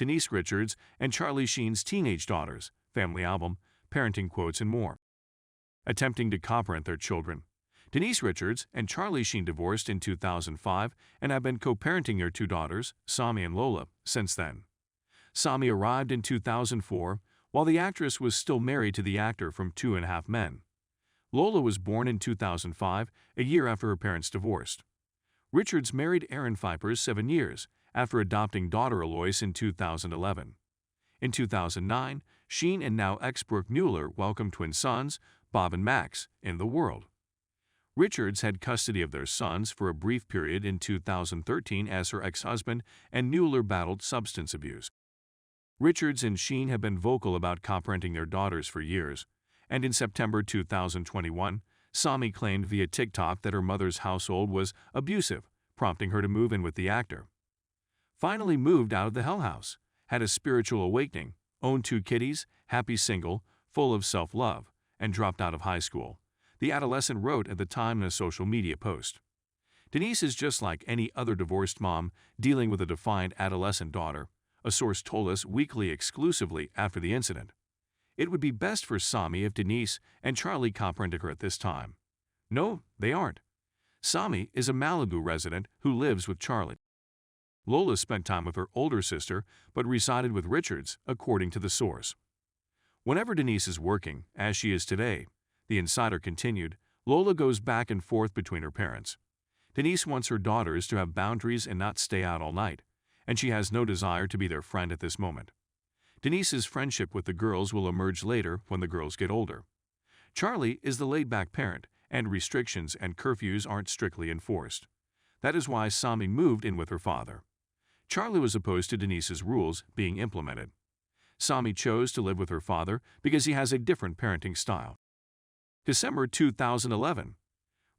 Denise Richards and Charlie Sheen's teenage daughters, family album, parenting quotes, and more. Attempting to coparent their children. Denise Richards and Charlie Sheen divorced in 2005 and have been co-parenting their two daughters, Sami and Lola, since then. Sami arrived in 2004, while the actress was still married to the actor from 2.5 Men. Lola was born in 2005, a year after her parents divorced. Richards married Aaron Phypers 7 years, after adopting daughter Eloise in 2011. In 2009, Sheen and now ex Brooke Mueller welcomed twin sons, Bob and Max, in the world. Richards had custody of their sons for a brief period in 2013 as her ex-husband and Mueller battled substance abuse. Richards and Sheen have been vocal about coparenting their daughters for years, and in September 2021, Sami claimed via TikTok that her mother's household was abusive, prompting her to move in with the actor. Finally moved out of the Hell House, had a spiritual awakening, owned 2 kitties, happy single, full of self-love, and dropped out of high school, the adolescent wrote at the time in a social media post. Denise is just like any other divorced mom dealing with a defiant adolescent daughter, a source told us weekly exclusively after the incident. It would be best for Sami if Denise and Charlie coparented her at this time. No, they aren't. Sami is a Malibu resident who lives with Charlie. Lola spent time with her older sister but resided with Richards, according to the source. Whenever Denise is working, as she is today, the insider continued, Lola goes back and forth between her parents. Denise wants her daughters to have boundaries and not stay out all night, and she has no desire to be their friend at this moment. Denise's friendship with the girls will emerge later when the girls get older. Charlie is the laid-back parent, and restrictions and curfews aren't strictly enforced. That is why Sami moved in with her father. Charlie was opposed to Denise's rules being implemented. Sami chose to live with her father because he has a different parenting style. December 2011.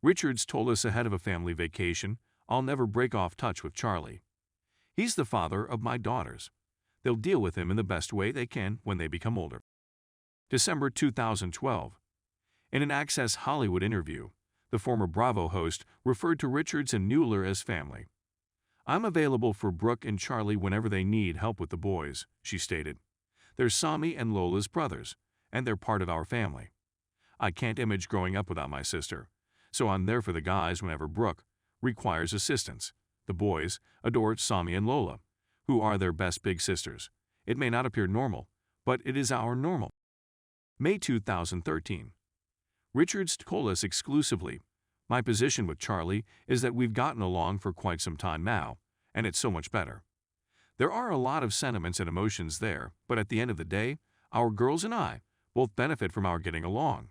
Richards told us ahead of a family vacation, "I'll never break off touch with Charlie. He's the father of my daughters. They'll deal with him in the best way they can when they become older." December 2012. In an Access Hollywood interview, the former Bravo host referred to Richards and Mueller as family. "I'm available for Brooke and Charlie whenever they need help with the boys," she stated. "They're Sami and Lola's brothers, and they're part of our family. I can't image growing up without my sister, so I'm there for the guys whenever Brooke requires assistance. The boys adore Sami and Lola, who are their best big sisters. It may not appear normal, but it is our normal." May 2013. Richards told us exclusively, "My position with Charlie is that we've gotten along for quite some time now, and it's so much better. There are a lot of sentiments and emotions there, but at the end of the day, our girls and I both benefit from our getting along.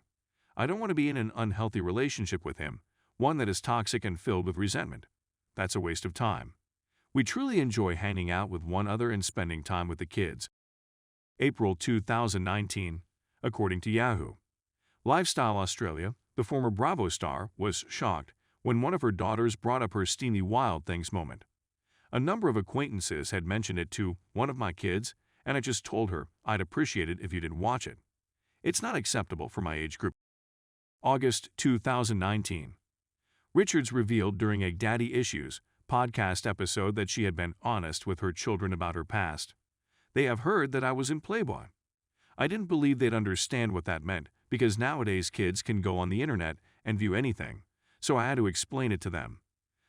I don't want to be in an unhealthy relationship with him, one that is toxic and filled with resentment. That's a waste of time. We truly enjoy hanging out with one another and spending time with the kids." April 2019, according to Yahoo. Lifestyle Australia, the former Bravo star, was shocked when one of her daughters brought up her steamy Wild Things moment. "A number of acquaintances had mentioned it to one of my kids, and I just told her I'd appreciate it if you didn't watch it. It's not acceptable for my age group." August 2019. Richards revealed during a Daddy Issues podcast episode that she had been honest with her children about her past. "They have heard that I was in Playboy. I didn't believe they'd understand what that meant because nowadays kids can go on the internet and view anything, so I had to explain it to them.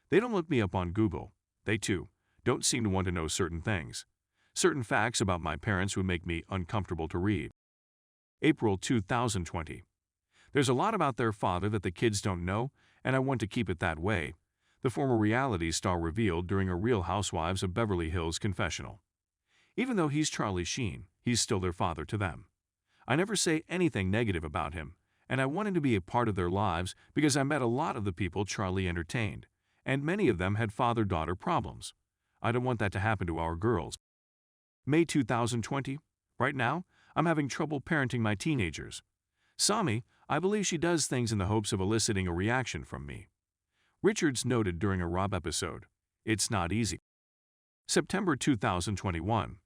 They don't look me up on Google. They, too, don't seem to want to know certain things. Certain facts about my parents would make me uncomfortable to read." April 2020. "There's a lot about their father that the kids don't know, and I want to keep it that way," the former reality star revealed during a Real Housewives of Beverly Hills confessional. "Even though he's Charlie Sheen, he's still their father to them. I never say anything negative about him, and I want him to be a part of their lives because I met a lot of the people Charlie entertained, and many of them had father-daughter problems. I don't want that to happen to our girls." May 2020. "Right now, I'm having trouble parenting my teenagers. Sami, I believe she does things in the hopes of eliciting a reaction from me." Richards noted during a Rob episode, "It's not easy." September 2021.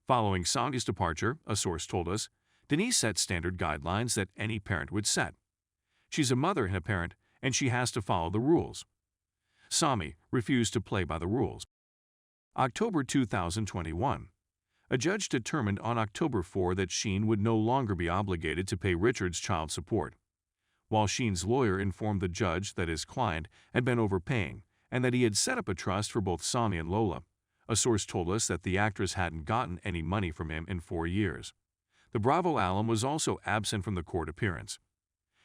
Following Sami's departure, a source told us, Denise set standard guidelines that any parent would set. She's a mother and a parent, and she has to follow the rules. Sami refused to play by the rules. October 2021. A judge determined on October 4 that Sheen would no longer be obligated to pay Richards child support, while Sheen's lawyer informed the judge that his client had been overpaying and that he had set up a trust for both Sami and Lola. A source told us that the actress hadn't gotten any money from him in 4 years. The Bravo alum was also absent from the court appearance.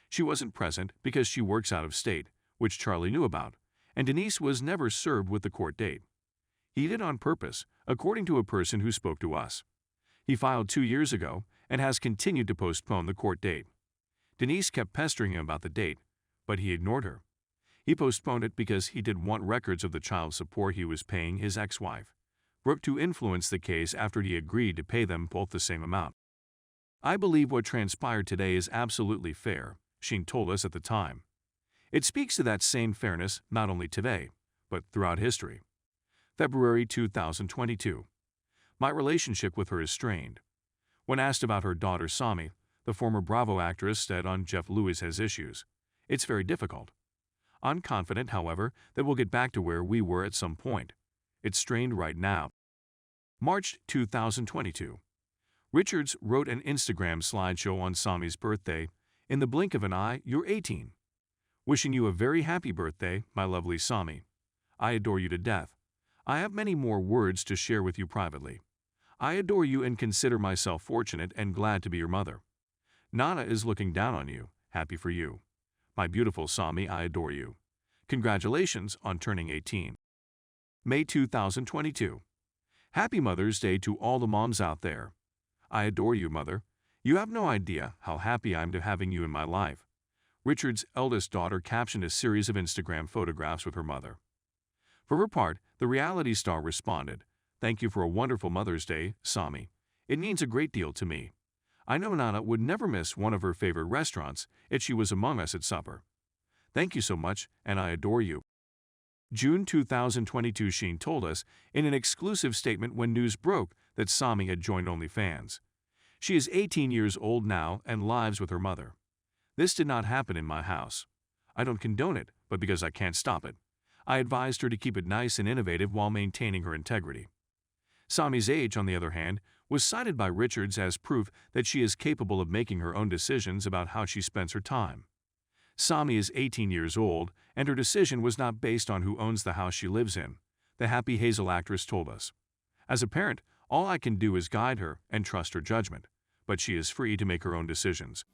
She wasn't present because she works out of state, which Charlie knew about, and Denise was never served with the court date. He did on purpose, according to a person who spoke to us. He filed 2 years ago and has continued to postpone the court date. Denise kept pestering him about the date, but he ignored her. He postponed it because he didn't want records of the child support he was paying his ex-wife, Brooke, to influence the case after he agreed to pay them both the same amount. "I believe what transpired today is absolutely fair," Sheen told us at the time. It speaks to that same fairness not only today, but throughout history. February 2022. My relationship with her is strained. When asked about her daughter Sami, the former Bravo actress said on Jeff Lewis has issues. It's very difficult. I'm confident, however, that we'll get back to where we were at some point. It's strained right now. March 2022. Richards wrote an Instagram slideshow on Sami's birthday. "In the blink of an eye, you're 18. Wishing you a very happy birthday, my lovely Sami. I adore you to death. I have many more words to share with you privately. I adore you and consider myself fortunate and glad to be your mother. Nana is looking down on you. Happy for you. My beautiful Sami, I adore you. Congratulations on turning 18. May 2022. Happy Mother's Day to all the moms out there. I adore you, Mother. You have no idea how happy I am to having you in my life." Richard's eldest daughter captioned a series of Instagram photographs with her mother. For her part, the reality star responded, "Thank you for a wonderful Mother's Day, Sami. It means a great deal to me. I know Nana would never miss one of her favorite restaurants if she was among us at supper. Thank you so much, and I adore you." June 2022, Sheen told us in an exclusive statement when news broke that Sami had joined OnlyFans. She is 18 years old now and lives with her mother. "This did not happen in my house. I don't condone it, but because I can't stop it. I advised her to keep it nice and innovative while maintaining her integrity." Sami's age, on the other hand, was cited by Richards as proof that she is capable of making her own decisions about how she spends her time. Sami is 18 years old, and her decision was not based on who owns the house she lives in, the Happy Hazel actress told us. "As a parent, all I can do is guide her and trust her judgment, but she is free to make her own decisions."